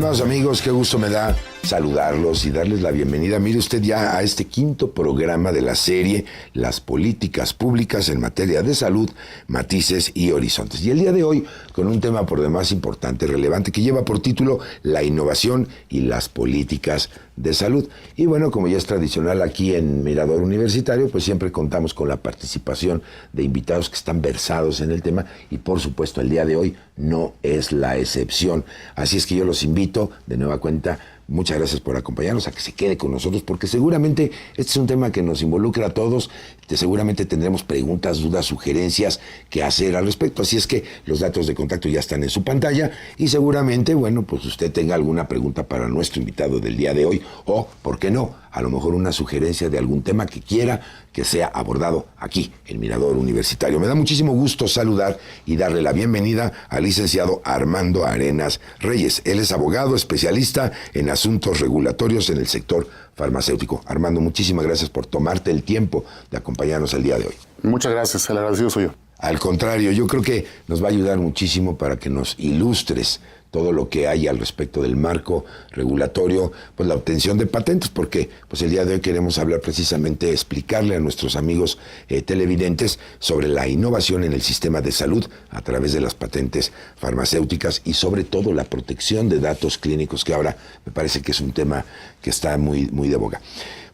Estimados amigos, qué gusto me da saludarlos y darles la bienvenida. Mire usted ya a este quinto programa de la serie Las políticas públicas en materia de salud, matices y horizontes. Y el día de hoy con un tema por demás importante, relevante, que lleva por título La innovación y las políticas de salud. Y bueno, como ya es tradicional aquí en Mirador Universitario, pues siempre contamos con la participación de invitados que están versados en el tema y por supuesto el día de hoy no es la excepción. Así es que yo los invito de nueva cuenta. Muchas gracias por acompañarnos, a que se quede con nosotros, porque seguramente este es un tema que nos involucra a todos. Seguramente tendremos preguntas, dudas, sugerencias que hacer al respecto. Así es que los datos de contacto ya están en su pantalla y seguramente, bueno, pues usted tenga alguna pregunta para nuestro invitado del día de hoy o, ¿por qué no?, a lo mejor una sugerencia de algún tema que quiera que sea abordado aquí en Mirador Universitario. Me da muchísimo gusto saludar y darle la bienvenida al licenciado Armando Arenas Reyes. Él es abogado especialista en asuntos regulatorios en el sector farmacéutico. Armando, muchísimas gracias por tomarte el tiempo de acompañarnos el día de hoy. Muchas gracias, el agradecido soy yo. Al contrario, yo creo que nos va a ayudar muchísimo para que nos ilustres todo lo que hay al respecto del marco regulatorio, pues la obtención de patentes, porque pues el día de hoy queremos hablar precisamente, explicarle a nuestros amigos televidentes sobre la innovación en el sistema de salud a través de las patentes farmacéuticas y sobre todo la protección de datos clínicos, que ahora me parece que es un tema que está muy de boga.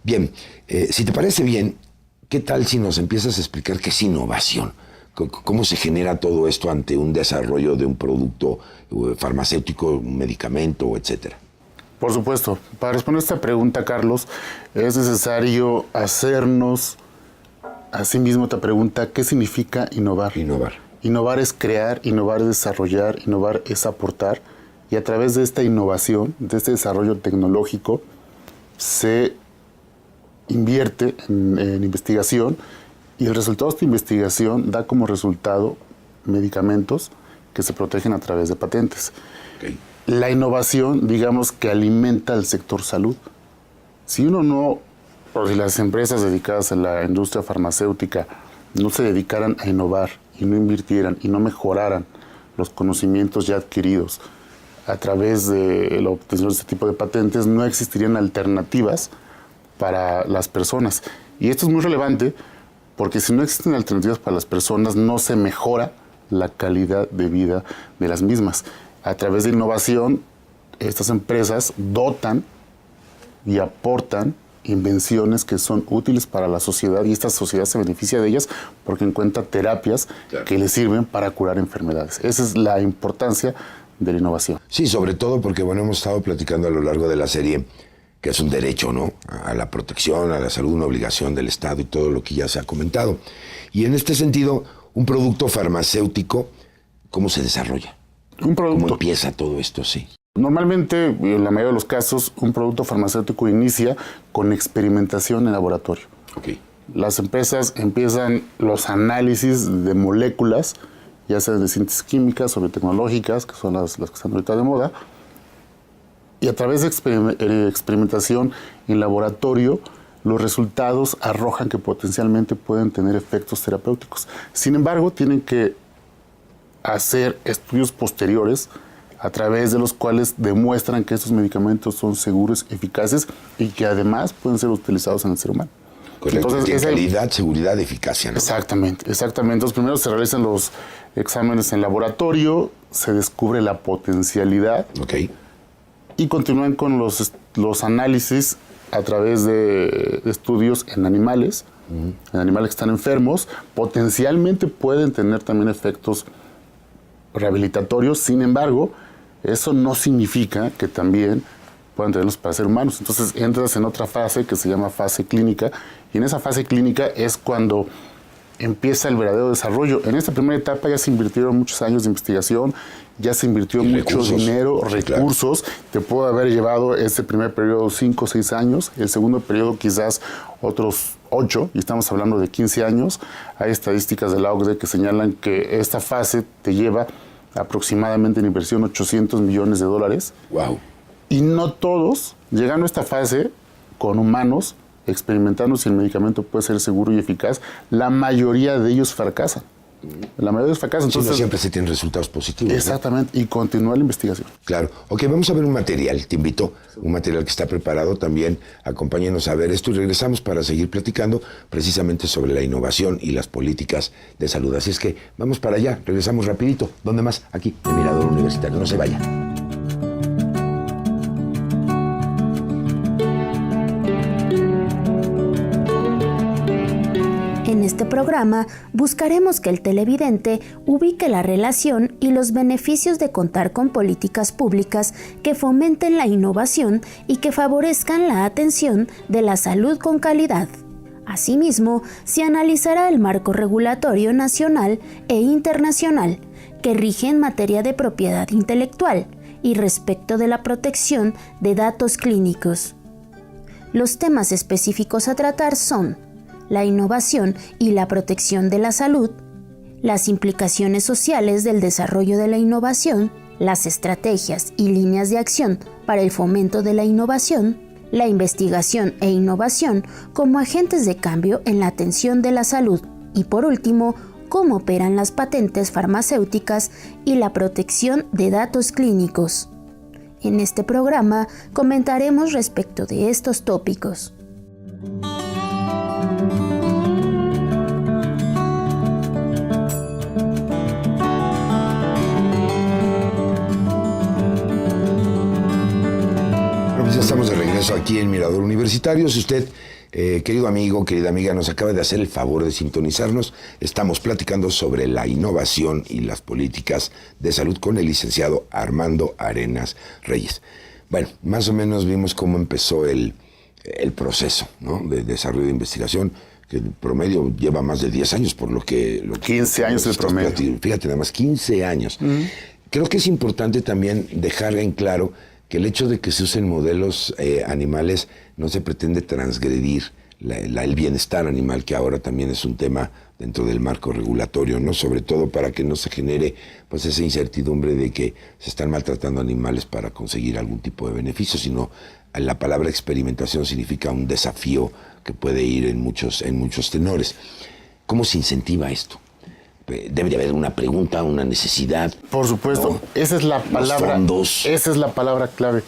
Bien, si te parece bien, ¿qué tal si nos empiezas a explicar qué es innovación? ¿Cómo se genera todo esto ante un desarrollo de un producto farmacéutico, un medicamento, etcétera? Por supuesto. Para responder esta pregunta, Carlos, es necesario hacernos a sí mismo esta pregunta: ¿qué significa innovar? Innovar es crear, innovar es desarrollar, innovar es aportar. Y a través de esta innovación, de este desarrollo tecnológico, se invierte en investigación. Y el resultado de esta investigación da como resultado medicamentos que se protegen a través de patentes. Okay. La innovación, digamos, que alimenta al sector salud. Si uno no, o si las empresas dedicadas a la industria farmacéutica no se dedicaran a innovar y no invirtieran y no mejoraran los conocimientos ya adquiridos a través de la obtención de este tipo de patentes, no existirían alternativas para las personas. Y esto es muy relevante, porque si no existen alternativas para las personas, no se mejora la calidad de vida de las mismas. A través de innovación, estas empresas dotan y aportan invenciones que son útiles para la sociedad, y esta sociedad se beneficia de ellas porque encuentra terapias que le sirven para curar enfermedades. Esa es la importancia de la innovación. Sí, sobre todo porque, bueno, hemos estado platicando a lo largo de la serie que es un derecho, ¿no?, a la protección, a la salud, una obligación del Estado y todo lo que ya se ha comentado. Y en este sentido, un producto farmacéutico, ¿cómo se desarrolla? ¿Cómo empieza todo esto? Sí. Normalmente, en la mayoría de los casos, un producto farmacéutico inicia con experimentación en laboratorio. Okay. Las empresas empiezan los análisis de moléculas, ya sea de síntesis químicas o biotecnológicas, que son las que están ahorita de moda, y a través de experimentación en laboratorio, los resultados arrojan que potencialmente pueden tener efectos terapéuticos. Sin embargo, tienen que hacer estudios posteriores a través de los cuales demuestran que estos medicamentos son seguros, eficaces y que además pueden ser utilizados en el ser humano. Correcto. Entonces, calidad, seguridad, eficacia, ¿no? Exactamente. Entonces, primero se realizan los exámenes en laboratorio, se descubre la potencialidad. Okay. Y continúan con los análisis a través de estudios en animales, en animales que están enfermos. Potencialmente pueden tener también efectos rehabilitatorios. Sin embargo, eso no significa que también puedan tenerlos para ser humanos. Entonces entras en otra fase que se llama fase clínica, y en esa fase clínica es cuando empieza el verdadero desarrollo. En esta primera etapa ya se invirtieron muchos años de investigación, ya se invirtió mucho dinero, recursos. Claro. Te puede haber llevado este primer periodo 5 o 6 años, el segundo periodo quizás otros 8, y estamos hablando de 15 años. Hay estadísticas de la OCDE que señalan que esta fase te lleva aproximadamente en inversión $800 millones. Wow. Y no todos, llegando a esta fase con humanos, experimentando si el medicamento puede ser seguro y eficaz, la mayoría de ellos fracasan. La mayoría de los fracasos. Entonces, no siempre se tienen resultados positivos. Exactamente, ¿no? Y continúa la investigación. Claro. Ok, vamos a ver un material. Te invito, un material que está preparado también. Acompáñenos a ver esto y regresamos para seguir platicando precisamente sobre la innovación y las políticas de salud. Así es que vamos para allá, regresamos rapidito. ¿Dónde más? Aquí, en Mirador Universitario. No se vaya. En este programa buscaremos que el televidente ubique la relación y los beneficios de contar con políticas públicas que fomenten la innovación y que favorezcan la atención de la salud con calidad. Asimismo, se analizará el marco regulatorio nacional e internacional que rige en materia de propiedad intelectual y respecto de la protección de datos clínicos. Los temas específicos a tratar son la innovación y la protección de la salud, las implicaciones sociales del desarrollo de la innovación, las estrategias y líneas de acción para el fomento de la innovación, la investigación e innovación como agentes de cambio en la atención de la salud y, por último, cómo operan las patentes farmacéuticas y la protección de datos clínicos. En este programa comentaremos respecto de estos tópicos. Ya estamos de regreso aquí en Mirador Universitario. Si usted, querido amigo, querida amiga, nos acaba de hacer el favor de sintonizarnos, estamos platicando sobre la innovación y las políticas de salud con el licenciado Armando Arenas Reyes. Bueno, más o menos vimos cómo empezó el proceso, ¿no?, de desarrollo de investigación, que en promedio lleva más de 10 años, por lo que 15 años el promedio. Fíjate, nada más, 15 años. Creo que es importante también dejar en claro que el hecho de que se usen modelos animales no se pretende transgredir el bienestar animal, que ahora también es un tema dentro del marco regulatorio, ¿no? Sobre todo para que no se genere pues esa incertidumbre de que se están maltratando animales para conseguir algún tipo de beneficio, sino la palabra experimentación significa un desafío que puede ir en muchos tenores. ¿Cómo se incentiva esto? Debe de haber una pregunta, una necesidad. Por supuesto, ¿no? Esa es la palabra. Esa es la palabra clave.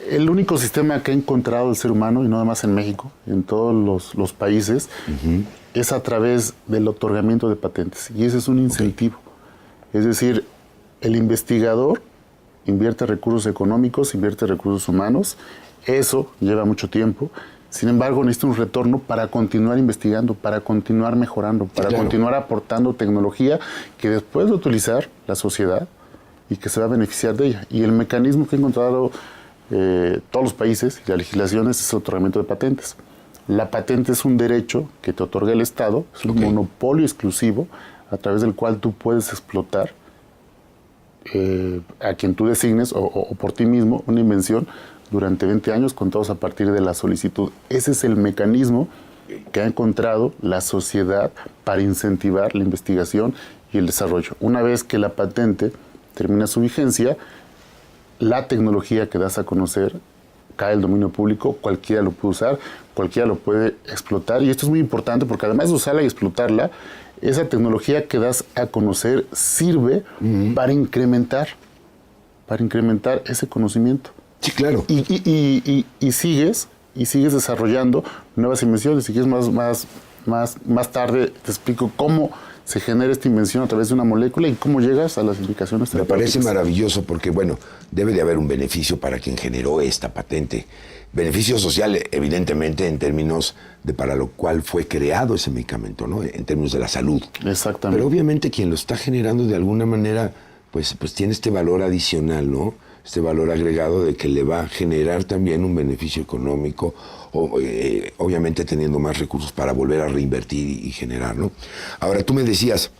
El único sistema que ha encontrado el ser humano, y no nada más en México, en todos los países, es a través del otorgamiento de patentes. Y ese es un incentivo. Es decir, el investigador invierte recursos económicos, invierte recursos humanos. Eso lleva mucho tiempo. Sin embargo, necesita un retorno para continuar investigando, para continuar mejorando, para continuar aportando tecnología que después de utilizar la sociedad y que se va a beneficiar de ella. Y el mecanismo que han encontrado todos los países y las legislaciones es el otorgamiento de patentes. La patente es un derecho que te otorga el Estado, es un monopolio exclusivo a través del cual tú puedes explotar a quien tú designes o por ti mismo una invención durante 20 años contados a partir de la solicitud. Ese es el mecanismo que ha encontrado la sociedad para incentivar la investigación y el desarrollo. Una vez que la patente termina su vigencia, la tecnología que das a conocer cae al dominio público, cualquiera lo puede usar, cualquiera lo puede explotar. Y esto es muy importante porque además de usarla y explotarla, esa tecnología que das a conocer sirve para incrementar ese conocimiento. Sí, claro. Y sigues desarrollando nuevas invenciones. Si quieres más tarde te explico cómo se genera esta invención a través de una molécula y cómo llegas a las implicaciones terapéuticas. Me parece maravilloso porque, bueno, debe de haber un beneficio para quien generó esta patente. Beneficio social, evidentemente, en términos de para lo cual fue creado ese medicamento, ¿no? En términos de la salud. Exactamente. Pero obviamente quien lo está generando de alguna manera, pues tiene este valor adicional, ¿no? Este valor agregado de que le va a generar también un beneficio económico, obviamente teniendo más recursos para volver a reinvertir y generar, ¿no? Ahora, tú me decías,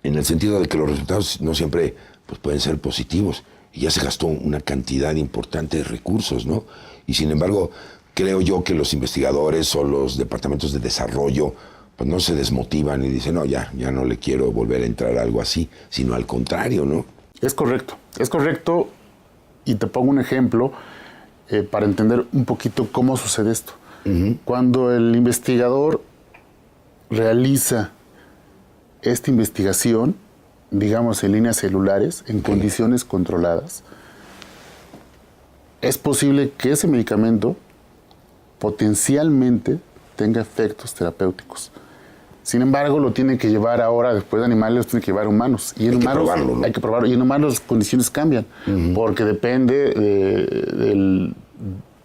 en el sentido de que los resultados no siempre pues, pueden ser positivos, y ya se gastó una cantidad importante de recursos, ¿no? Y sin embargo, creo yo que los investigadores o los departamentos de desarrollo pues no se desmotivan y dicen, no, ya no le quiero volver a entrar a algo así, sino al contrario, ¿no? Es correcto. Y te pongo un ejemplo para entender un poquito cómo sucede esto. Cuando el investigador realiza esta investigación, digamos en líneas celulares, en condiciones controladas, es posible que ese medicamento potencialmente tenga efectos terapéuticos. Sin embargo, lo tienen que llevar ahora, después de animales, lo tienen que llevar a humanos. Y en humanos, que probarlo, ¿no? Hay que probarlo. Y en humanos las condiciones cambian, porque depende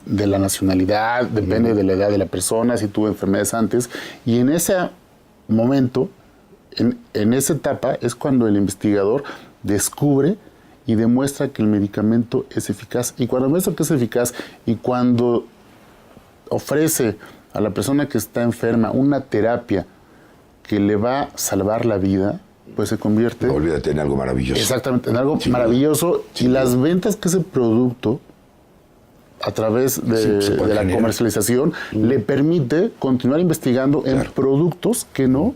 de la nacionalidad, depende de la edad de la persona, si tuvo enfermedades antes. Y en ese momento, en esa etapa, es cuando el investigador descubre y demuestra que el medicamento es eficaz. Y cuando demuestra que es eficaz y cuando ofrece a la persona que está enferma una terapia que le va a salvar la vida, pues se convierte... No, olvídate, en algo maravilloso. Exactamente, en algo maravilloso. Y las ventas que ese producto, a través de la comercialización, le permite continuar investigando en productos que no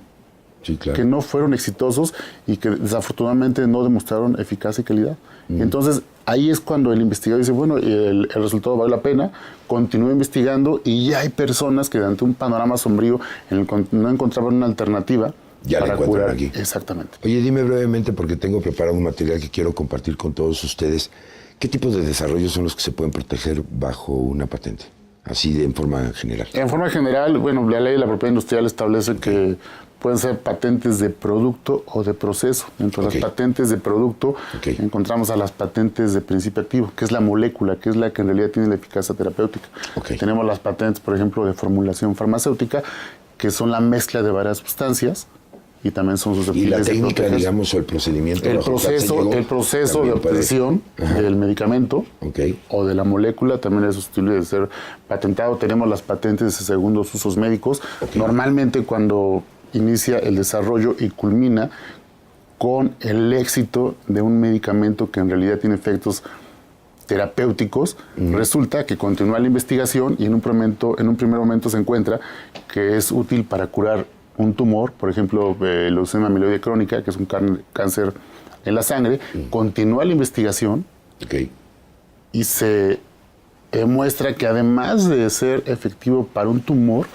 fueron exitosos y que desafortunadamente no demostraron eficacia y calidad. Entonces, ahí es cuando el investigador dice, bueno, el resultado vale la pena, continúa investigando y ya hay personas que ante un panorama sombrío en el que no encontraban una alternativa ya para curar aquí. Exactamente. Oye, dime brevemente, porque tengo preparado un material que quiero compartir con todos ustedes, ¿qué tipos de desarrollos son los que se pueden proteger bajo una patente? Así en forma general. En forma general, bueno, la ley de la propiedad industrial establece que pueden ser patentes de producto o de proceso. Dentro de las patentes de producto encontramos a las patentes de principio activo, que es la molécula, que es la que en realidad tiene la eficacia terapéutica. Tenemos las patentes, por ejemplo, de formulación farmacéutica, que son la mezcla de varias sustancias y también son susceptibles. ¿Y la técnica, digamos, o el procedimiento? El proceso de obtención del medicamento o de la molécula también es susceptible de ser patentado. Tenemos las patentes de segundos usos médicos. Normalmente cuando inicia el desarrollo y culmina con el éxito de un medicamento que en realidad tiene efectos terapéuticos, resulta que continúa la investigación y en un primer momento se encuentra que es útil para curar un tumor, por ejemplo, leucemia amiloide crónica, que es un cáncer en la sangre. Continúa la investigación y se demuestra que además de ser efectivo para un tumor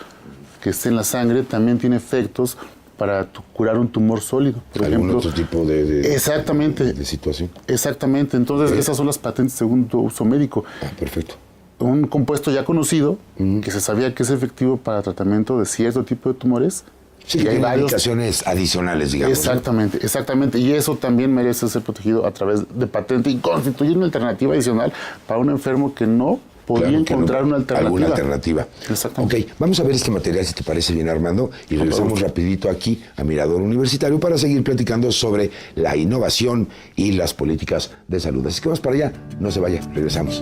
que esté en la sangre, también tiene efectos para curar un tumor sólido, por ejemplo. Otro tipo de situación. Exactamente. Entonces, esas son las patentes de segundo uso médico. Perfecto. Un compuesto ya conocido, que se sabía que es efectivo para tratamiento de cierto tipo de tumores. Sí, y hay varias indicaciones adicionales, digamos. Exactamente. Y eso también merece ser protegido a través de patente y constituir una alternativa adicional para un enfermo que no podía encontrar una alternativa. Alguna alternativa. Exactamente. Ok, vamos a ver este material, si te parece bien, Armando, y regresamos rapidito aquí a Mirador Universitario para seguir platicando sobre la innovación y las políticas de salud. Así que vamos para allá, no se vaya, regresamos.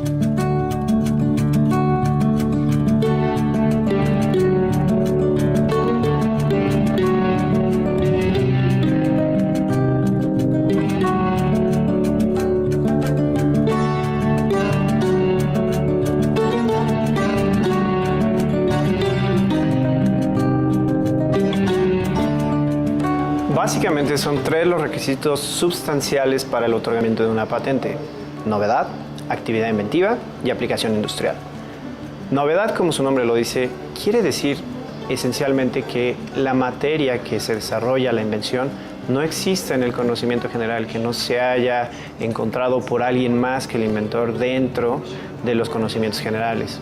Básicamente son 3 los requisitos sustanciales para el otorgamiento de una patente: novedad, actividad inventiva y aplicación industrial. Novedad, como su nombre lo dice, quiere decir esencialmente que la materia que se desarrolla, la invención, no existe en el conocimiento general, que no se haya encontrado por alguien más que el inventor dentro de los conocimientos generales.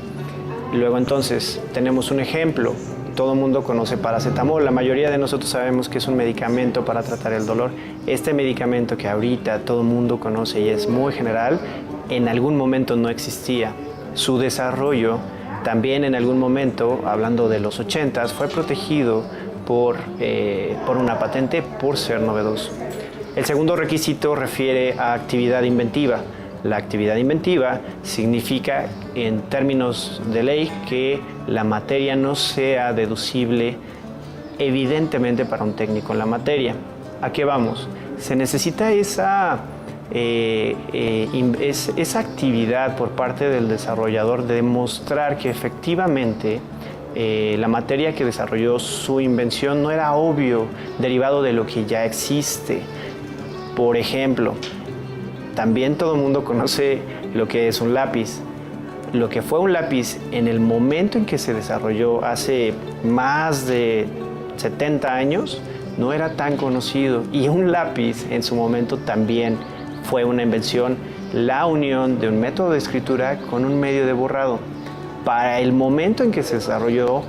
Luego entonces tenemos un ejemplo. Todo el mundo conoce paracetamol, la mayoría de nosotros sabemos que es un medicamento para tratar el dolor. Este medicamento que ahorita todo el mundo conoce y es muy general, en algún momento no existía. Su desarrollo también en algún momento, hablando de los 80s, fue protegido por una patente por ser novedoso. El segundo requisito refiere a actividad inventiva. La actividad inventiva significa, en términos de ley, que la materia no sea deducible evidentemente para un técnico en la materia. ¿A qué vamos? Se necesita esa actividad por parte del desarrollador de demostrar que efectivamente la materia que desarrolló su invención no era obvio, derivado de lo que ya existe. Por ejemplo, también todo el mundo conoce lo que es un lápiz. Lo que fue un lápiz en el momento en que se desarrolló hace más de 70 años, no era tan conocido. Y un lápiz en su momento también fue una invención, la unión de un método de escritura con un medio de borrado. Para el momento en que se desarrolló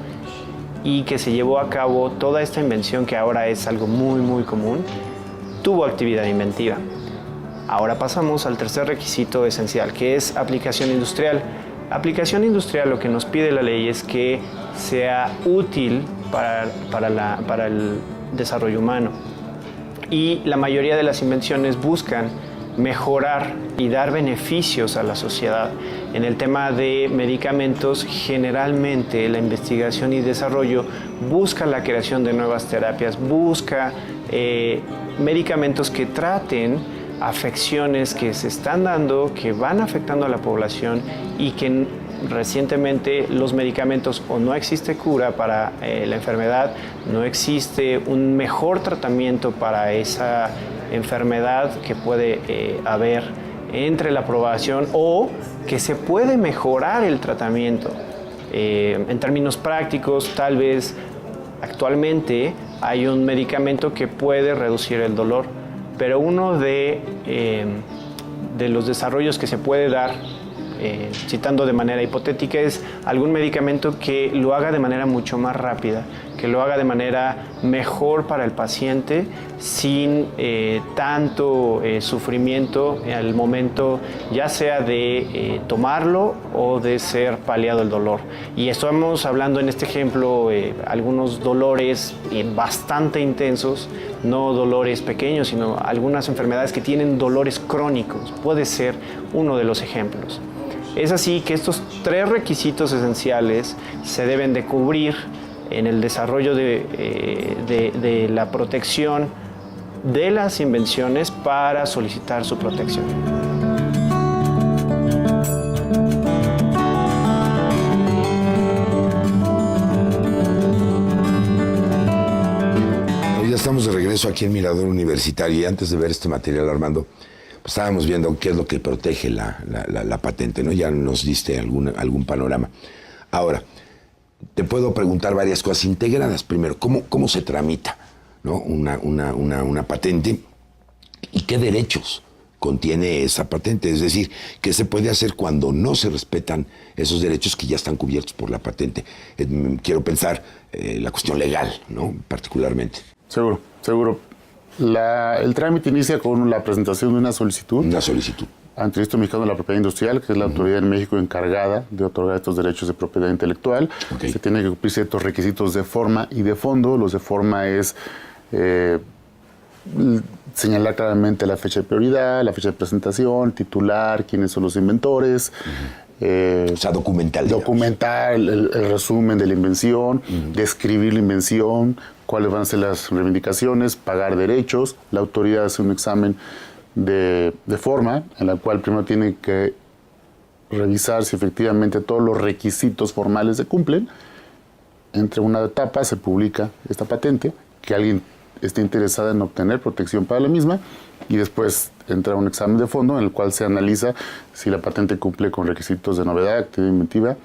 y que se llevó a cabo toda esta invención, que ahora es algo muy, muy común, tuvo actividad inventiva. Ahora pasamos al tercer requisito esencial, que es aplicación industrial. Aplicación industrial, lo que nos pide la ley es que sea útil para el desarrollo humano. Y la mayoría de las invenciones buscan mejorar y dar beneficios a la sociedad. En el tema de medicamentos, generalmente la investigación y desarrollo busca la creación de nuevas terapias, busca medicamentos que traten afecciones que se están dando, que van afectando a la población y que recientemente los medicamentos o no existe cura para la enfermedad, no existe un mejor tratamiento para esa enfermedad que puede haber entre la aprobación, o que se puede mejorar el tratamiento. En términos prácticos, tal vez actualmente hay un medicamento que puede reducir el dolor, pero uno de los desarrollos que se puede dar, citando de manera hipotética, es algún medicamento que lo haga de manera mucho más rápida, que lo haga de manera mejor para el paciente, sin tanto sufrimiento al momento, ya sea de tomarlo o de ser paliado el dolor. Y estamos hablando en este ejemplo algunos dolores bastante intensos, no dolores pequeños, sino algunas enfermedades que tienen dolores crónicos. Puede ser uno de los ejemplos. Es así que estos tres requisitos esenciales se deben de cubrir en el desarrollo de la protección de las invenciones para solicitar su protección. Ya estamos de regreso aquí en Mirador Universitario, y antes de ver este material, Armando, pues estábamos viendo qué es lo que protege la patente, ¿no? Ya nos diste algún panorama. Ahora, te puedo preguntar varias cosas integradas. Primero, ¿cómo se tramita, ¿no? una patente, y qué derechos contiene esa patente? Es decir, ¿qué se puede hacer cuando no se respetan esos derechos que ya están cubiertos por la patente? Quiero pensar la cuestión legal, ¿no? Particularmente. Seguro. El trámite inicia con la presentación de una solicitud. Una solicitud. Ante el Instituto Mexicano de la Propiedad Industrial, que es la autoridad en México encargada de otorgar estos derechos de propiedad intelectual. Okay. Se tienen que cumplir ciertos requisitos de forma y de fondo. Los de forma es señalar claramente la fecha de prioridad, la fecha de presentación, titular, quiénes son los inventores. O sea, documentar el resumen de la invención, describir la invención, cuáles van a ser las reivindicaciones, pagar derechos. La autoridad hace un examen de forma, en la cual primero tiene que revisar si efectivamente todos los requisitos formales se cumplen. Entre una etapa se publica esta patente, que alguien esté interesado en obtener protección para la misma, y después entra un examen de fondo en el cual se analiza si la patente cumple con requisitos de novedad, actividad inventiva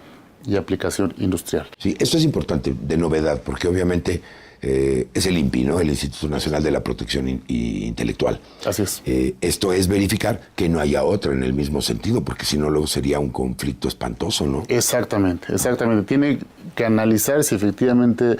y aplicación industrial. Sí, esto es importante, de novedad, porque obviamente es el INPI, ¿no? El Instituto Nacional de la Protección Intelectual. Así es. Esto es verificar que no haya otra en el mismo sentido, porque si no, luego sería un conflicto espantoso, ¿no? Exactamente. Tiene que analizar si efectivamente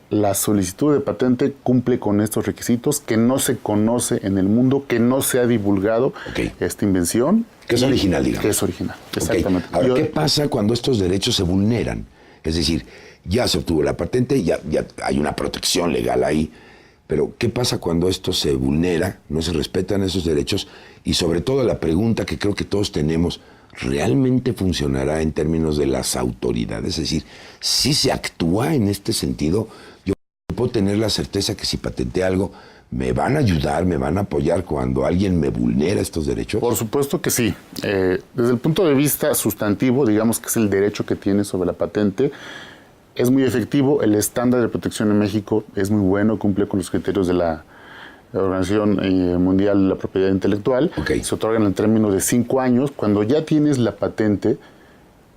la solicitud de patente cumple con estos requisitos, que no se conoce en el mundo, que no se ha divulgado esta invención. Que es original, digamos. Que es original, exactamente. Ahora, ¿qué pasa cuando estos derechos se vulneran? Es decir, ya se obtuvo la patente, ya hay una protección legal ahí, pero ¿qué pasa cuando esto se vulnera, no se respetan esos derechos? Y sobre todo la pregunta que creo que todos tenemos, ¿realmente funcionará en términos de las autoridades? Es decir, si se actúa en este sentido, yo puedo tener la certeza que si patenté algo, ¿me van a ayudar, me van a apoyar cuando alguien me vulnera estos derechos? Por supuesto que sí. Desde el punto de vista sustantivo, digamos que es el derecho que tiene sobre la patente, es muy efectivo. El estándar de protección en México es muy bueno, cumple con los criterios de la Organización Mundial de la Propiedad Intelectual. Se otorgan en término de 5 años. Cuando ya tienes la patente,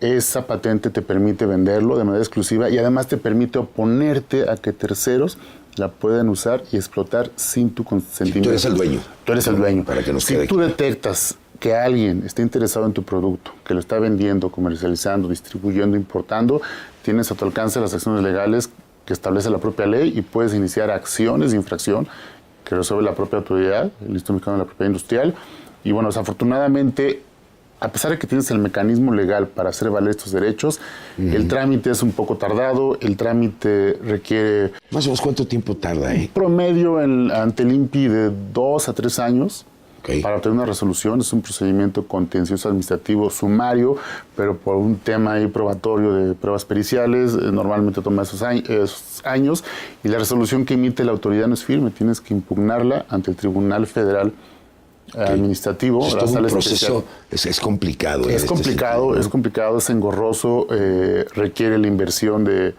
esa patente te permite venderlo de manera exclusiva y además te permite oponerte a que terceros la pueden usar y explotar sin tu consentimiento. Tú eres el dueño. Tú eres el dueño. Para que nos si quede tú claro. detectas que alguien está interesado en tu producto, que lo está vendiendo, comercializando, distribuyendo, importando, tienes a tu alcance las acciones legales que establece la propia ley y puedes iniciar acciones de infracción que resuelve la propia autoridad, el Instituto Mexicano de la Propiedad Industrial. Y bueno, desafortunadamente, a pesar de que tienes el mecanismo legal para hacer valer estos derechos, el trámite es un poco tardado, el trámite requiere... Más o menos, ¿cuánto tiempo tarda, Promedio ante el INPI de 2 a 3 años. Okay. Para obtener una resolución. Es un procedimiento contencioso administrativo sumario, pero por un tema ahí probatorio de pruebas periciales, normalmente toma esos años, y la resolución que emite la autoridad no es firme, tienes que impugnarla ante el Tribunal Federal Administrativo. Es todo un proceso, es complicado. Es complicado, es engorroso, requiere la inversión de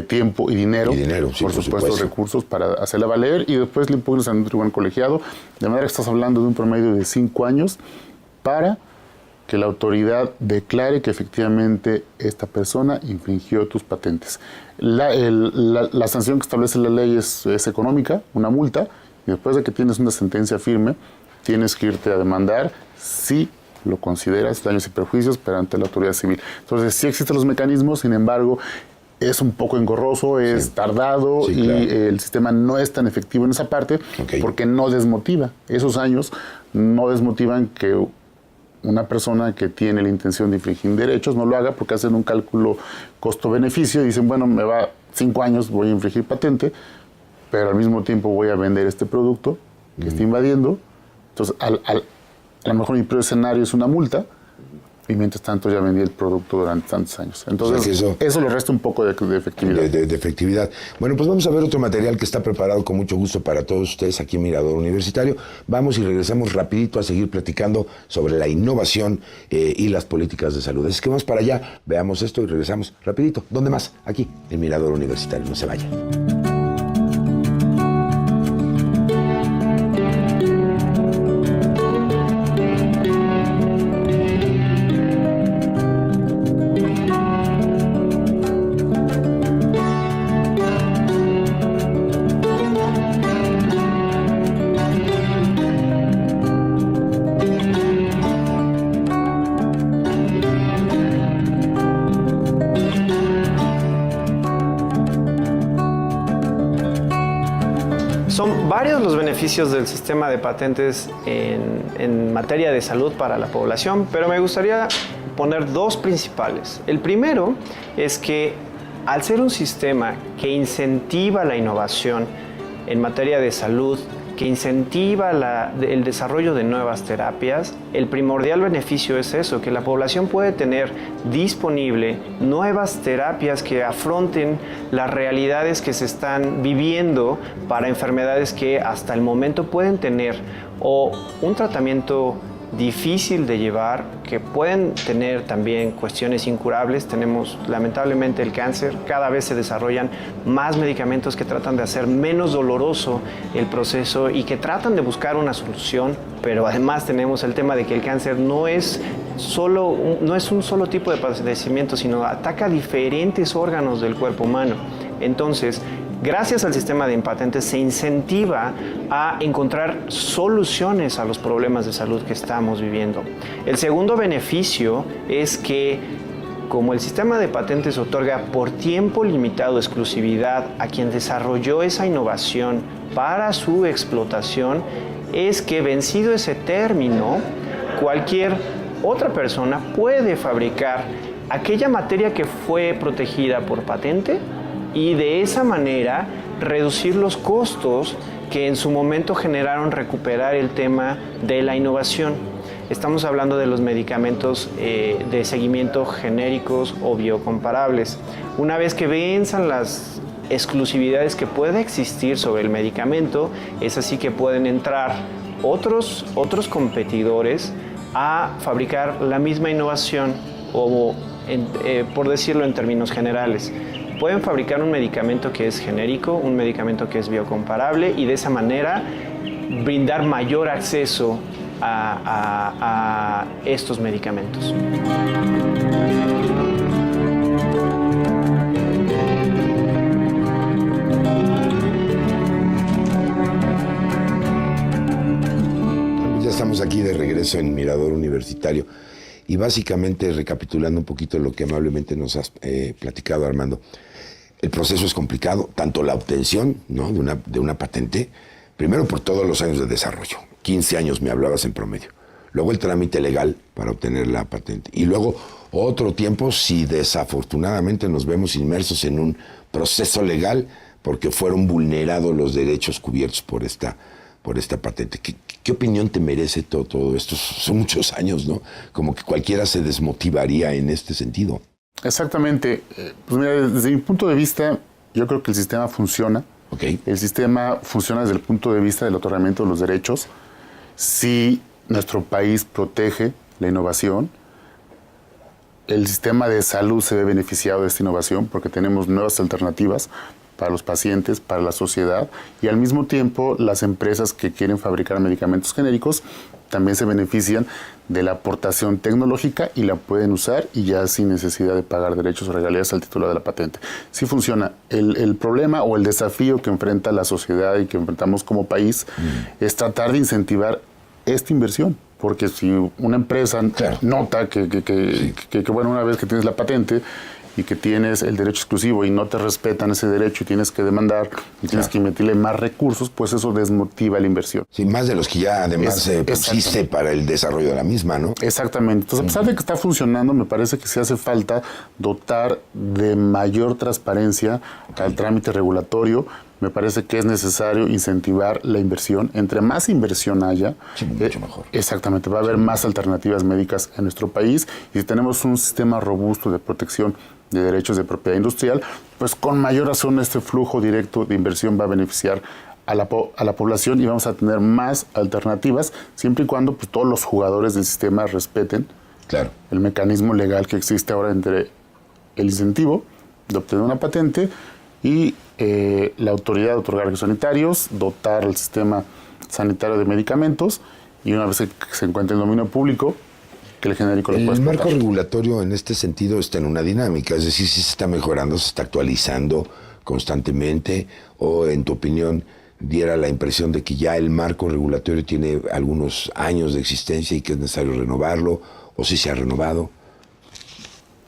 tiempo y dinero. Sí, por supuesto, recursos para hacerla valer, y después le impugnas en un tribunal colegiado, de manera que estás hablando de un promedio de 5 años para que la autoridad declare que efectivamente esta persona infringió tus patentes. La sanción que establece la ley es económica, una multa, y después de que tienes una sentencia firme, tienes que irte a demandar si lo consideras daños y perjuicios, pero ante la autoridad civil. Entonces, sí existen los mecanismos, sin embargo, es un poco engorroso, es tardado, y claro, el sistema no es tan efectivo en esa parte, porque no desmotiva. Esos años no desmotivan que una persona que tiene la intención de infringir derechos no lo haga, porque hacen un cálculo costo-beneficio y dicen, bueno, me va 5 años, voy a infringir patente, pero al mismo tiempo voy a vender este producto que está invadiendo. Entonces, a lo mejor mi peor escenario es una multa, y mientras tanto ya vendí el producto durante tantos años. Entonces, eso le resta un poco de efectividad. De efectividad. Bueno, pues vamos a ver otro material que está preparado con mucho gusto para todos ustedes aquí en Mirador Universitario. Vamos y regresamos rapidito a seguir platicando sobre la innovación y las políticas de salud. Así que vamos para allá, veamos esto y regresamos rapidito. ¿Dónde más? Aquí, en Mirador Universitario. No se vayan. Son varios los beneficios del sistema de patentes en materia de salud para la población, pero me gustaría poner 2 principales. El primero es que al ser un sistema que incentiva la innovación en materia de salud, que incentiva el desarrollo de nuevas terapias, el primordial beneficio es eso, que la población puede tener disponible nuevas terapias que afronten las realidades que se están viviendo para enfermedades que hasta el momento pueden tener o un tratamiento difícil de llevar, que pueden tener también cuestiones incurables. Tenemos lamentablemente el cáncer, cada vez se desarrollan más medicamentos que tratan de hacer menos doloroso el proceso y que tratan de buscar una solución, pero además tenemos el tema de que el cáncer no es un solo tipo de padecimiento, sino ataca diferentes órganos del cuerpo humano. Entonces, gracias al sistema de patentes se incentiva a encontrar soluciones a los problemas de salud que estamos viviendo. El segundo beneficio es que, como el sistema de patentes otorga por tiempo limitado exclusividad a quien desarrolló esa innovación para su explotación, es que vencido ese término, cualquier otra persona puede fabricar aquella materia que fue protegida por patente y de esa manera reducir los costos que en su momento generaron recuperar el tema de la innovación. Estamos hablando de los medicamentos de seguimiento genéricos o biocomparables. Una vez que venzan las exclusividades que pueda existir sobre el medicamento, es así que pueden entrar otros competidores a fabricar la misma innovación o, por decirlo en términos generales, pueden fabricar un medicamento que es genérico, un medicamento que es biocomparable y de esa manera brindar mayor acceso a estos medicamentos. regreso en Mirador Universitario. Y básicamente, recapitulando un poquito lo que amablemente nos has platicado, Armando, el proceso es complicado, tanto la obtención, ¿no?, de una patente, primero por todos los años de desarrollo, 15 años me hablabas en promedio, luego el trámite legal para obtener la patente, y luego otro tiempo si desafortunadamente nos vemos inmersos en un proceso legal porque fueron vulnerados los derechos cubiertos por esta patente. ¿Qué opinión te merece todo esto? Son muchos años, ¿no? Como que cualquiera se desmotivaría en este sentido. Exactamente. Pues mira, desde mi punto de vista, yo creo que el sistema funciona. Okay. El sistema funciona desde el punto de vista del otorgamiento de los derechos. Si nuestro país protege la innovación, el sistema de salud se ve beneficiado de esta innovación porque tenemos nuevas alternativas para los pacientes, para la sociedad, y al mismo tiempo las empresas que quieren fabricar medicamentos genéricos también se benefician de la aportación tecnológica y la pueden usar y ya sin necesidad de pagar derechos o regalías al titular de la patente. Sí funciona. El problema o el desafío que enfrenta la sociedad y que enfrentamos como país es tratar de incentivar esta inversión. Porque si una empresa nota que bueno, una vez que tienes la patente y que tienes el derecho exclusivo y no te respetan ese derecho y tienes que demandar y tienes que invertirle más recursos, pues eso desmotiva la inversión. Sí, más de los que ya además pusiste para el desarrollo de la misma, ¿no? Exactamente. Entonces, a pesar de que está funcionando, me parece que sí hace falta dotar de mayor transparencia al trámite regulatorio. Me parece que es necesario incentivar la inversión. Entre más inversión haya, mucho mejor. Exactamente, va a haber más alternativas médicas en nuestro país y si tenemos un sistema robusto de protección de derechos de propiedad industrial, pues con mayor razón este flujo directo de inversión va a beneficiar a la población y vamos a tener más alternativas siempre y cuando pues, todos los jugadores del sistema respeten el mecanismo legal que existe ahora entre el incentivo de obtener una patente y la autoridad de otorgar registros sanitarios, dotar al sistema sanitario de medicamentos y una vez que se encuentre en dominio público, que el genérico lo pueda El exportar. marco regulatorio en este sentido está en una dinámica, es decir, si se está mejorando, se está actualizando constantemente, o en tu opinión diera la impresión de que ya el marco regulatorio tiene algunos años de existencia y que es necesario renovarlo, o si se ha renovado.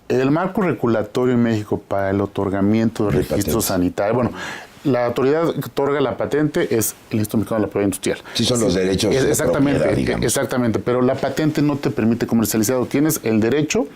El marco regulatorio en México para el otorgamiento de registros sanitarios, bueno, la autoridad que otorga la patente es el Instituto Mexicano de la Propiedad Industrial. Sí, son los derechos de propiedad, digamos. Exactamente, pero la patente no te permite comercializarlo. Tienes el derecho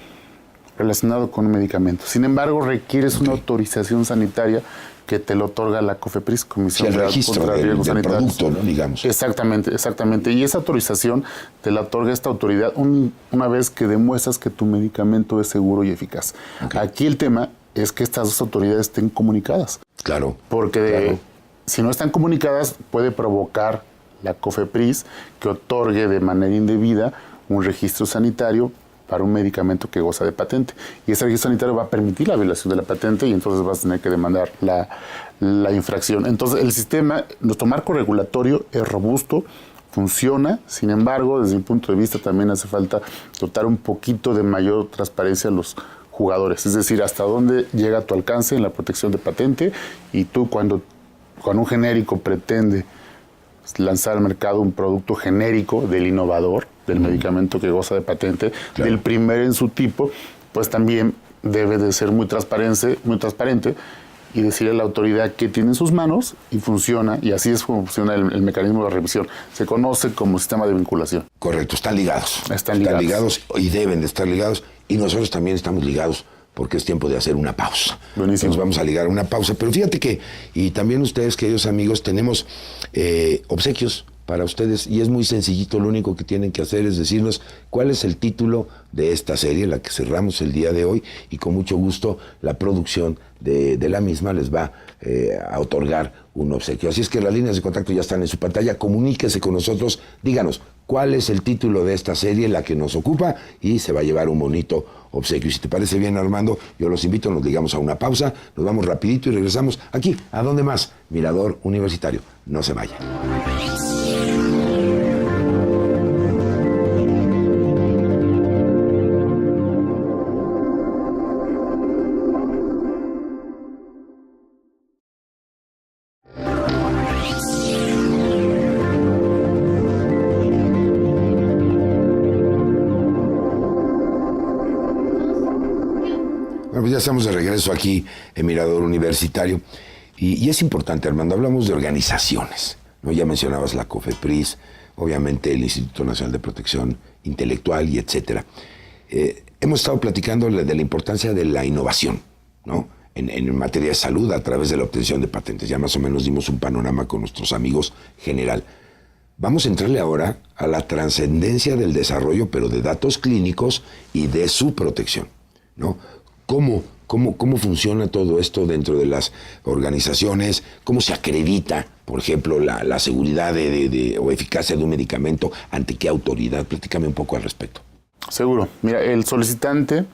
relacionado con un medicamento. Sin embargo, requieres una autorización sanitaria que te lo otorga la COFEPRIS, Comisión el registro contra Riesgos del Sanitarios. producto, ¿no? Digamos. Exactamente. Y esa autorización te la otorga esta autoridad una vez que demuestras que tu medicamento es seguro y eficaz. Aquí el tema es que estas dos autoridades estén comunicadas. Claro. Porque si no están comunicadas, puede provocar la COFEPRIS que otorgue de manera indebida un registro sanitario para un medicamento que goza de patente. Y ese registro sanitario va a permitir la violación de la patente y entonces vas a tener que demandar la infracción. Entonces, el sistema, nuestro marco regulatorio es robusto, funciona, sin embargo, desde mi punto de vista también hace falta dotar un poquito de mayor transparencia a los jugadores, es decir, hasta dónde llega tu alcance en la protección de patente y tú cuando un genérico pretende lanzar al mercado un producto genérico del innovador, del medicamento que goza de patente, del primero en su tipo, pues también debe de ser muy transparente y decirle a la autoridad qué tiene en sus manos y funciona, y así es como funciona el mecanismo de revisión. Se conoce como sistema de vinculación. Correcto, están ligados. Están ligados y deben de estar ligados, y nosotros también estamos ligados porque es tiempo de hacer una pausa. Buenísimo. Nos vamos a ligar a una pausa, pero fíjate que, y también ustedes, queridos amigos, tenemos obsequios para ustedes y es muy sencillito, lo único que tienen que hacer es decirnos cuál es el título de esta serie, la que cerramos el día de hoy, y con mucho gusto la producción de la misma les va a otorgar un obsequio. Así es que las líneas de contacto ya están en su pantalla, comuníquese con nosotros, díganos cuál es el título de esta serie, la que nos ocupa, y se va a llevar un bonito obsequio. Y si te parece bien, Armando, yo los invito, nos ligamos a una pausa, nos vamos rapidito y regresamos aquí, ¿a dónde más? Mirador Universitario. No se vayan. estamos de regreso aquí en Mirador Universitario. Y es importante, Armando, hablamos de organizaciones, ¿no? Ya mencionabas la COFEPRIS, obviamente el Instituto Nacional de Protección Intelectual y etcétera. Hemos estado platicando de la importancia de la innovación, ¿no? En materia de salud a través de la obtención de patentes. Ya más o menos dimos un panorama con nuestros amigos general. Vamos a entrarle ahora a la trascendencia del desarrollo, pero de datos clínicos y de su protección, ¿no? ¿Cómo funciona todo esto dentro de las organizaciones? ¿Cómo se acredita, por ejemplo, la seguridad o eficacia de un medicamento? ¿Ante qué autoridad? Platícame un poco al respecto. Seguro. Mira, el solicitante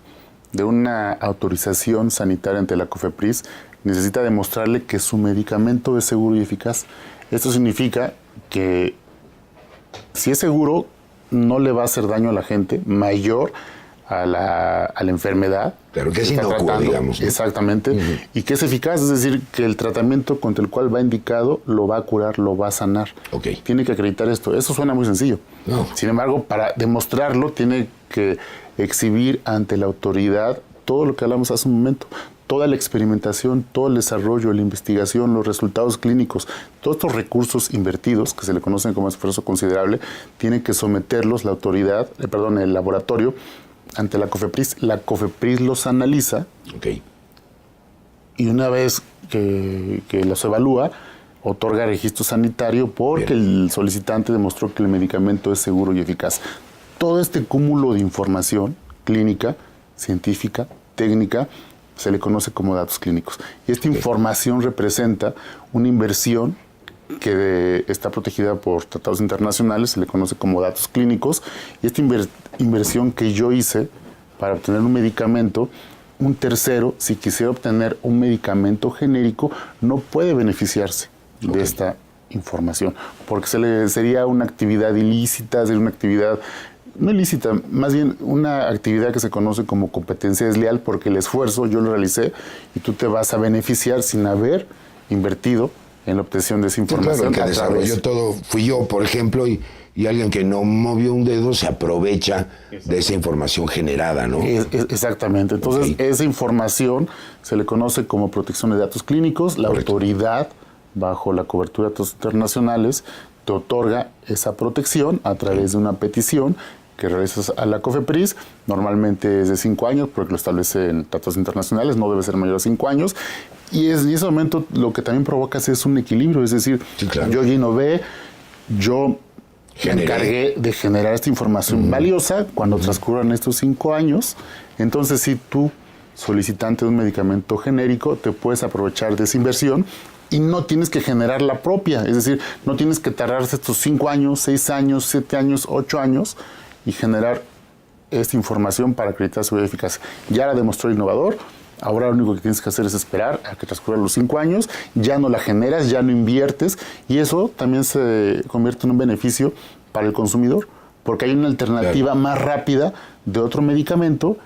de una autorización sanitaria ante la COFEPRIS necesita demostrarle que su medicamento es seguro y eficaz. Esto significa que si es seguro, no le va a hacer daño a la gente mayor a la enfermedad. Claro, que es inocuo, digamos, ¿no? Exactamente. Uh-huh. Y que es eficaz, es decir, que el tratamiento contra el cual va indicado lo va a curar, lo va a sanar. Okay. Tiene que acreditar esto. Eso suena muy sencillo. No. Sin embargo, para demostrarlo, tiene que exhibir ante la autoridad todo lo que hablamos hace un momento. Toda la experimentación, todo el desarrollo, la investigación, los resultados clínicos, todos estos recursos invertidos, que se le conocen como esfuerzo considerable, tiene que someterlos la autoridad, el laboratorio, ante la COFEPRIS. La COFEPRIS los analiza. Okay. Y una vez que los evalúa, otorga registro sanitario porque el solicitante demostró que el medicamento es seguro y eficaz. Todo este cúmulo de información clínica, científica, técnica, se le conoce como datos clínicos. Y esta información representa una inversión que está protegida por tratados internacionales, se le conoce como datos clínicos, y esta inversión que yo hice para obtener un medicamento, un tercero, si quisiera obtener un medicamento genérico, no puede beneficiarse de esta información, porque sería una actividad ilícita, sería una actividad no ilícita, más bien una actividad que se conoce como competencia desleal, porque el esfuerzo yo lo realicé y tú te vas a beneficiar sin haber invertido en la obtención de esa información. Sí, claro, el que desarrolló todo fui yo, por ejemplo, y alguien que no movió un dedo se aprovecha de esa información generada, ¿no? Exactamente. Entonces, esa información se le conoce como protección de datos clínicos. La autoridad, bajo la cobertura de datos internacionales, te otorga esa protección a través de una petición que realizas a la COFEPRIS. Normalmente es de 5 años, porque lo establecen tratados internacionales, no debe ser mayor a 5 años. Y en ese momento lo que también provocas es un equilibrio, es decir, yo ya innové, yo me encargué de generar esta información valiosa cuando transcurran estos 5 años. Entonces, si tú, solicitante de un medicamento genérico, te puedes aprovechar de esa inversión y no tienes que generar la propia, es decir, no tienes que tardarse estos 5 años, 6 años, 7 años, 8 años y generar esta información para acreditar su eficacia. Ya la demostró el innovador. Ahora lo único que tienes que hacer es esperar a que transcurran los 5 años, ya no la generas, ya no inviertes, y eso también se convierte en un beneficio para el consumidor, porque hay una alternativa más rápida de otro medicamento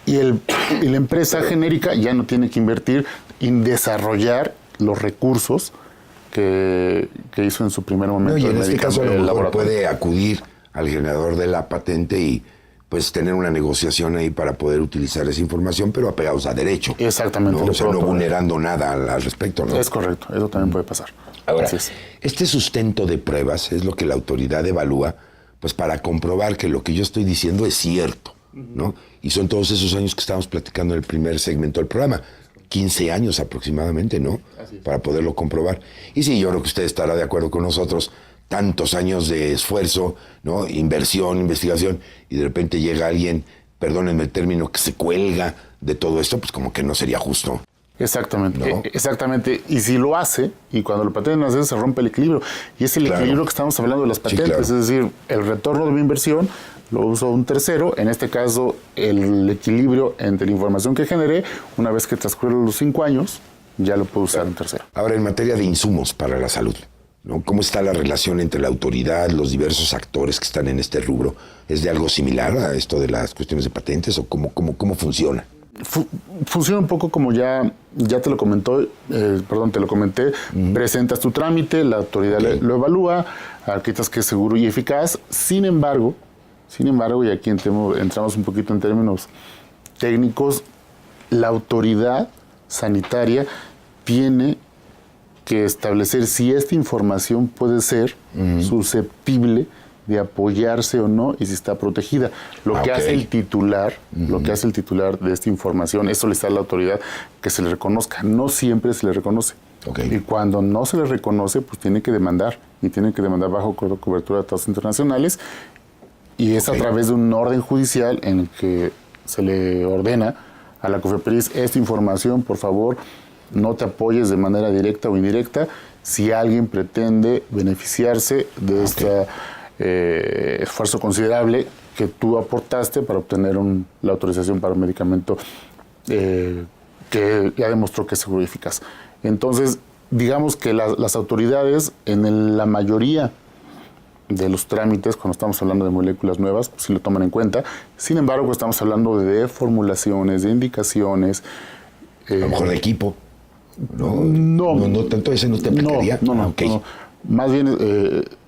y la empresa genérica ya no tiene que invertir en desarrollar los recursos que hizo en su primer momento. No, y en este caso a lo mejor puede acudir al generador de la patente y pues tener una negociación ahí para poder utilizar esa información, pero apegados a derecho. Exactamente. ¿No? O sea, no vulnerando nada al respecto, ¿no? Es correcto, eso también puede pasar. Ahora, este sustento de pruebas es lo que la autoridad evalúa, pues para comprobar que lo que yo estoy diciendo es cierto, ¿no? Y son todos esos años que estábamos platicando en el primer segmento del programa, 15 años aproximadamente, ¿no? Para poderlo comprobar. Y sí, yo creo que usted estará de acuerdo con nosotros, tantos años de esfuerzo, ¿no? Inversión, investigación, y de repente llega alguien, perdónenme el término, que se cuelga de todo esto, pues como que no sería justo. Exactamente, ¿no? Exactamente. Y si lo hace, y cuando lo patenten hacer, se rompe el equilibrio. Y es el equilibrio que estamos hablando de las patentes, es decir, el retorno de mi inversión lo uso un tercero, en este caso el equilibrio entre la información que generé, una vez que transcurren los 5 años, ya lo puedo usar un tercero. Ahora, en materia de insumos para la salud, ¿no? ¿Cómo está la relación entre la autoridad, los diversos actores que están en este rubro? ¿Es de algo similar a esto de las cuestiones de patentes o cómo funciona? Funciona un poco como ya te lo comenté, presentas tu trámite, la autoridad lo evalúa, acreditas que es seguro y eficaz. Sin embargo, y aquí entramos un poquito en términos técnicos, la autoridad sanitaria tiene que establecer si esta información puede ser susceptible de apoyarse o no y si está protegida. Lo que hace el titular, lo que hace el titular de esta información es solicitar a la autoridad que se le reconozca. No siempre se le reconoce. Y cuando no se le reconoce, pues tiene que demandar, y tiene que demandar bajo cobertura de tratados internacionales, y es a través de un orden judicial en el que se le ordena a la COFEPRIS: esta información, por favor, no te apoyes de manera directa o indirecta si alguien pretende beneficiarse de este esfuerzo considerable que tú aportaste para obtener la autorización para un medicamento que ya demostró que es seguro y eficaz. Entonces, digamos que las autoridades, en la mayoría de los trámites, cuando estamos hablando de moléculas nuevas, pues sí lo toman en cuenta. Sin embargo, estamos hablando de formulaciones, de indicaciones. A lo mejor de equipo. No tanto ese no te aplicaría. No. Más bien,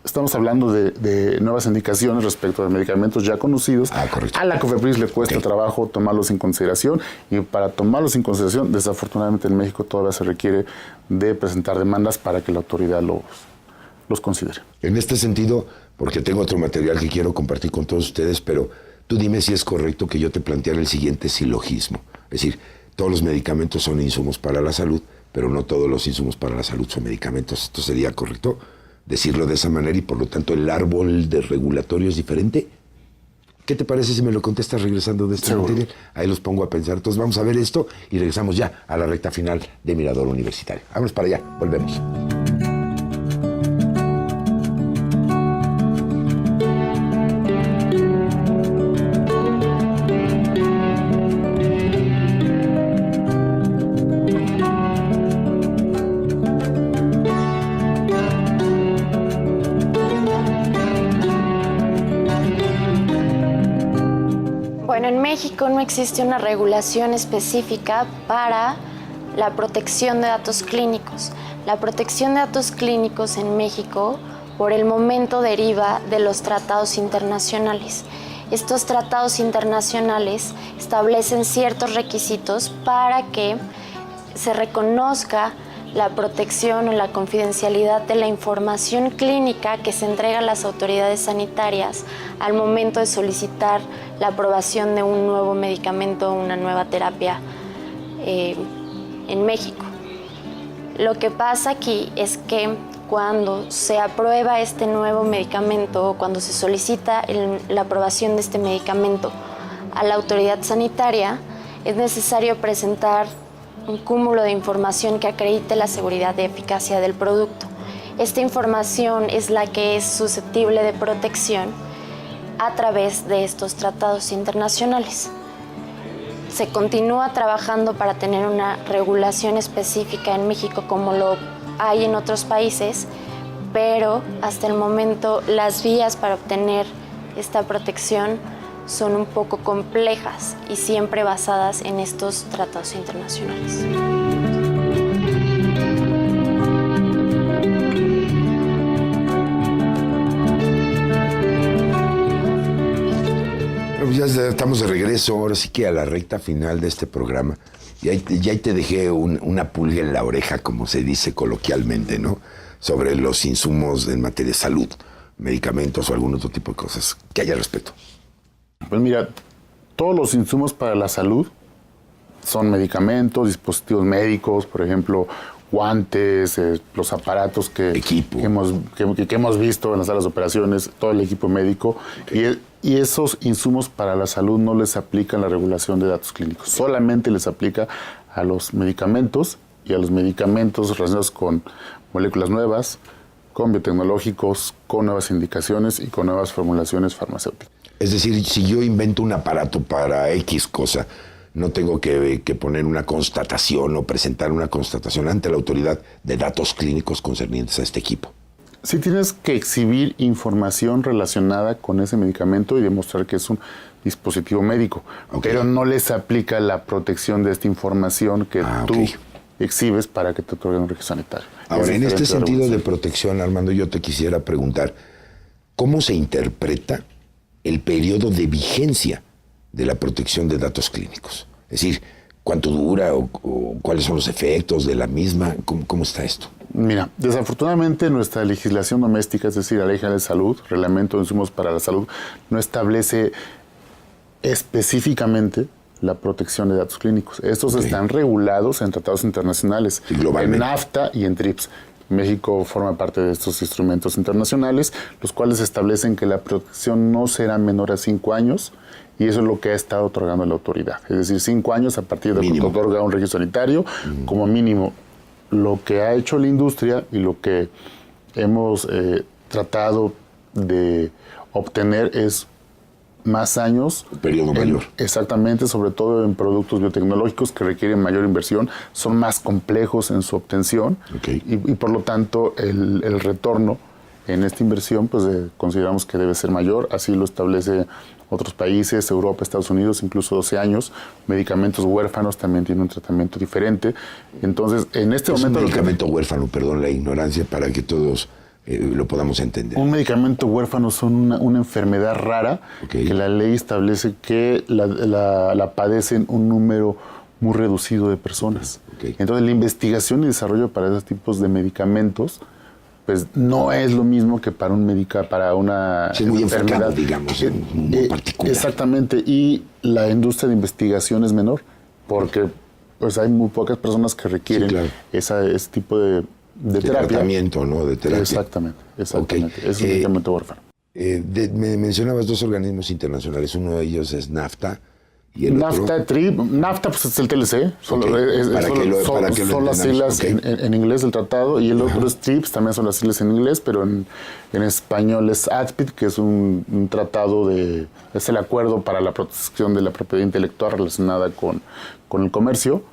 estamos hablando de nuevas indicaciones respecto de medicamentos ya conocidos. Correcto. A la COFEPRIS le cuesta trabajo tomarlos en consideración, y para tomarlos en consideración, desafortunadamente en México todavía se requiere de presentar demandas para que la autoridad los considere. En este sentido, porque tengo otro material que quiero compartir con todos ustedes, pero tú dime si es correcto que yo te planteara el siguiente silogismo. Es decir, todos los medicamentos son insumos para la salud, pero no todos los insumos para la salud son medicamentos. ¿Esto sería correcto decirlo de esa manera, y por lo tanto el árbol de regulatorio es diferente? ¿Qué te parece si me lo contestas regresando de este material? Ahí los pongo a pensar. Entonces vamos a ver esto y regresamos ya a la recta final de Mirador Universitario. Vámonos para allá, volvemos. Bueno, en México no existe una regulación específica para la protección de datos clínicos. La protección de datos clínicos en México, por el momento, deriva de los tratados internacionales. Estos tratados internacionales establecen ciertos requisitos para que se reconozca la protección o la confidencialidad de la información clínica que se entrega a las autoridades sanitarias al momento de solicitar la aprobación de un nuevo medicamento o una nueva terapia en México. Lo que pasa aquí es que cuando se aprueba este nuevo medicamento o cuando se solicita la aprobación de este medicamento a la autoridad sanitaria, es necesario presentar un cúmulo de información que acredite la seguridad y eficacia del producto. Esta información es la que es susceptible de protección a través de estos tratados internacionales. Se continúa trabajando para tener una regulación específica en México como lo hay en otros países, pero hasta el momento las vías para obtener esta protección son un poco complejas y siempre basadas en estos tratados internacionales. Ya estamos de regreso, ahora sí que a la recta final de este programa. Y ahí te dejé una pulga en la oreja, como se dice coloquialmente, ¿no? Sobre los insumos en materia de salud, medicamentos o algún otro tipo de cosas. ¿Qué hay al respecto? Pues mira, todos los insumos para la salud son medicamentos, dispositivos médicos, por ejemplo, guantes, los aparatos que hemos visto en las salas de operaciones, todo el equipo médico. Y esos insumos para la salud no les aplican la regulación de datos clínicos. Solamente les aplica a los medicamentos y a los medicamentos relacionados con moléculas nuevas, con biotecnológicos, con nuevas indicaciones y con nuevas formulaciones farmacéuticas. Es decir, si yo invento un aparato para X cosa, no tengo que poner una constatación o presentar una constatación ante la autoridad de datos clínicos concernientes a este equipo. Sí tienes que exhibir información relacionada con ese medicamento y demostrar que es un dispositivo médico, pero no les aplica la protección de esta información que tú exhibes para que te otorguen un registro sanitario. Ahora, en este sentido de protección, Armando, yo te quisiera preguntar, ¿cómo se interpreta el periodo de vigencia de la protección de datos clínicos? Es decir, cuánto dura o cuáles son los efectos de la misma? ¿Cómo está esto? Mira, desafortunadamente nuestra legislación doméstica, es decir, la Ley General de Salud, Reglamento de Insumos para la Salud, no establece específicamente la protección de datos clínicos. Estos están regulados en tratados internacionales, en NAFTA y en TRIPS. México forma parte de estos instrumentos internacionales, los cuales establecen que la protección no será menor a 5 años, y eso es lo que ha estado otorgando la autoridad. Es decir, 5 años a partir de que otorga un registro sanitario, como mínimo. Lo que ha hecho la industria y lo que hemos tratado de obtener es más años. Un periodo mayor. Exactamente, sobre todo en productos biotecnológicos que requieren mayor inversión, son más complejos en su obtención y por lo tanto el retorno en esta inversión pues consideramos que debe ser mayor, así lo establece otros países, Europa, Estados Unidos, incluso 12 años. Medicamentos huérfanos también tienen un tratamiento diferente. Entonces, en este momento... un medicamento huérfano, perdón la ignorancia, para que todos lo podamos entender. Un medicamento huérfano son una enfermedad rara que la ley establece que la padecen un número muy reducido de personas. Entonces, la investigación y desarrollo para esos tipos de medicamentos pues no es lo mismo que para una muy enfermedad, digamos, muy particular. Exactamente, y la industria de investigación es menor, porque pues hay muy pocas personas que requieren ese tipo de terapia. Tratamiento, ¿no? De terapia. Exactamente. Es un medicamento huérfano. Me mencionabas 2 organismos internacionales, uno de ellos es NAFTA. ¿Y el NAFTA, otro? TRIP, NAFTA pues es el TLC, son las siglas en inglés del tratado, y el otro es TRIPS, también son las siglas en inglés, pero en español es ADPIT, que es un tratado es el acuerdo para la protección de la propiedad intelectual relacionada con el comercio,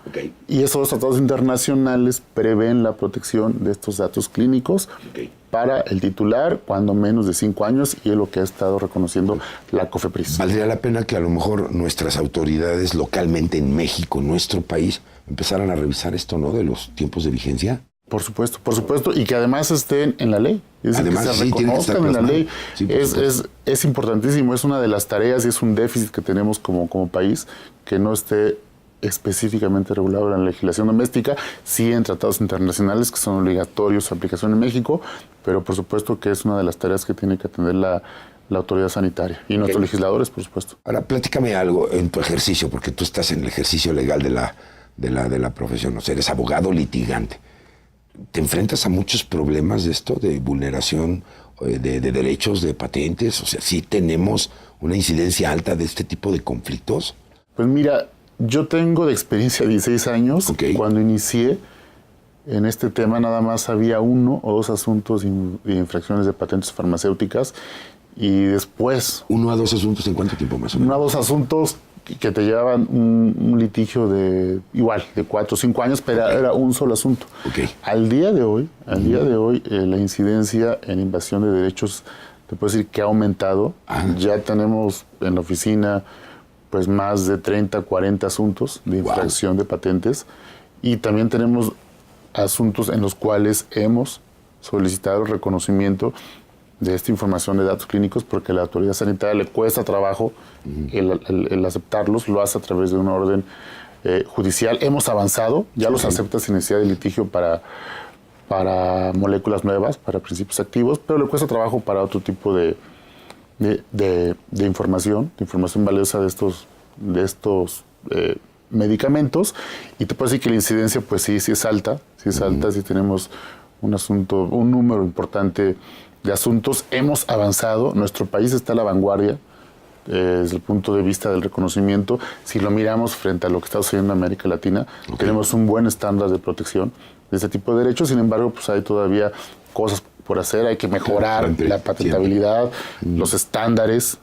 y esos tratados internacionales prevén la protección de estos datos clínicos para el titular cuando menos de 5 años, y es lo que ha estado reconociendo la COFEPRIS. ¿Valdría la pena que a lo mejor nuestras autoridades localmente en México, nuestro país, empezaran a revisar esto, ¿no? De los tiempos de vigencia. Por supuesto, y que además estén en la ley. Es decir, además, que se reconozcan en la ley. Es importantísimo, es una de las tareas y es un déficit que tenemos como país, que no esté específicamente regulado en la legislación doméstica, sí en tratados internacionales que son obligatorios su aplicación en México, pero por supuesto que es una de las tareas que tiene que atender la autoridad sanitaria y nuestros legisladores, por supuesto. Ahora, platícame algo en tu ejercicio, porque tú estás en el ejercicio legal de la profesión, o sea, eres abogado litigante. ¿Te enfrentas a muchos problemas de esto, de vulneración de derechos, de patentes? O sea, ¿sí tenemos una incidencia alta de este tipo de conflictos? Pues mira, yo tengo de experiencia 16 años. Cuando inicié en este tema nada más había 1 o 2 asuntos de infracciones de patentes farmacéuticas, y después... 1 a 2 asuntos, ¿en cuánto tiempo más o menos? 1 a 2 asuntos que te llevaban un litigio de 4 o 5 años, pero era un solo asunto. Al día de hoy, la incidencia en invasión de derechos, te puedo decir que ha aumentado. Ya tenemos en la oficina pues más de 30, 40 asuntos de infracción de patentes, y también tenemos asuntos en los cuales hemos solicitado el reconocimiento de esta información de datos clínicos, porque a la autoridad sanitaria le cuesta trabajo el aceptarlos, lo hace a través de una orden judicial. Hemos avanzado, ya los acepta sin necesidad de litigio para moléculas nuevas, para principios activos, pero le cuesta trabajo para otro tipo de información valiosa de estos medicamentos, y te puedo decir que la incidencia pues sí es alta, sí tenemos un número importante de asuntos. Hemos avanzado, nuestro país está a la vanguardia desde el punto de vista del reconocimiento. Si lo miramos frente a lo que está sucediendo en América Latina, tenemos un buen estándar de protección de este tipo de derechos. Sin embargo, pues hay todavía cosas por hacer, hay que mejorar la patentabilidad, los estándares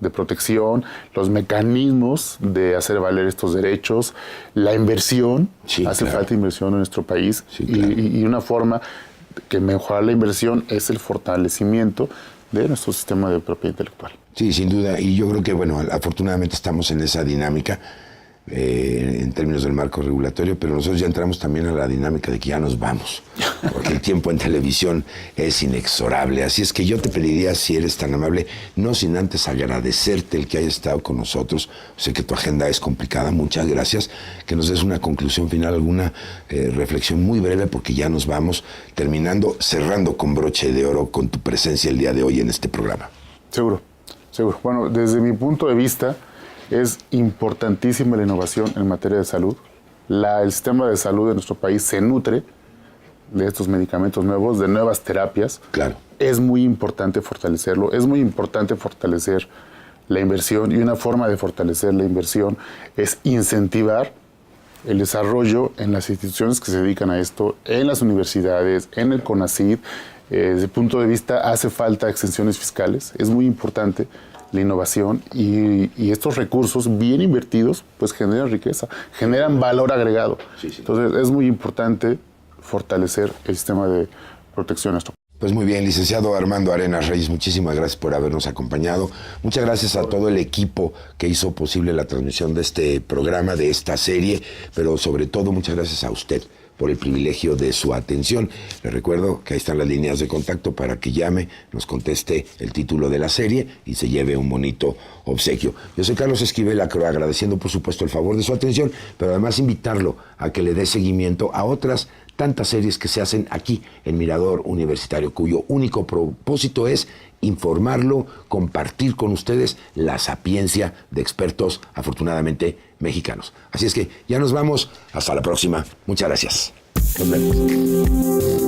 de protección, los mecanismos de hacer valer estos derechos, la inversión, hace falta inversión en nuestro país, y una forma que mejorar la inversión es el fortalecimiento de nuestro sistema de propiedad intelectual. Sí, sin duda, y yo creo que, bueno, afortunadamente estamos en esa dinámica. en términos del marco regulatorio, pero nosotros ya entramos también a la dinámica de que ya nos vamos, porque el tiempo en televisión es inexorable. Así es que yo te pediría, si eres tan amable, no sin antes agradecerte el que hayas estado con nosotros. Sé que tu agenda es complicada, muchas gracias. Que nos des una conclusión final, alguna reflexión muy breve, porque ya nos vamos terminando, cerrando con broche de oro con tu presencia el día de hoy en este programa. Seguro. Bueno, desde mi punto de vista, es importantísima la innovación en materia de salud. El sistema de salud de nuestro país se nutre de estos medicamentos nuevos, de nuevas terapias. Claro. Es muy importante fortalecerlo, es muy importante fortalecer la inversión, y una forma de fortalecer la inversión es incentivar el desarrollo en las instituciones que se dedican a esto, en las universidades, en el CONACYT. Desde el punto de vista, hace falta exenciones fiscales, es muy importante la innovación, y estos recursos bien invertidos pues generan riqueza, generan valor agregado. Sí. Entonces es muy importante fortalecer el sistema de protección. Pues muy bien, licenciado Armando Arenas Reyes, muchísimas gracias por habernos acompañado. Muchas gracias a todo el equipo que hizo posible la transmisión de este programa, de esta serie, pero sobre todo muchas gracias a usted por el privilegio de su atención. Le recuerdo que ahí están las líneas de contacto para que llame, nos conteste el título de la serie y se lleve un bonito obsequio. Yo soy Carlos Esquivel, agradeciendo por supuesto el favor de su atención, pero además invitarlo a que le dé seguimiento a otras tantas series que se hacen aquí en Mirador Universitario, cuyo único propósito es informarlo, compartir con ustedes la sapiencia de expertos, afortunadamente mexicanos. Así es que ya nos vamos, hasta la próxima. Muchas gracias. Nos vemos.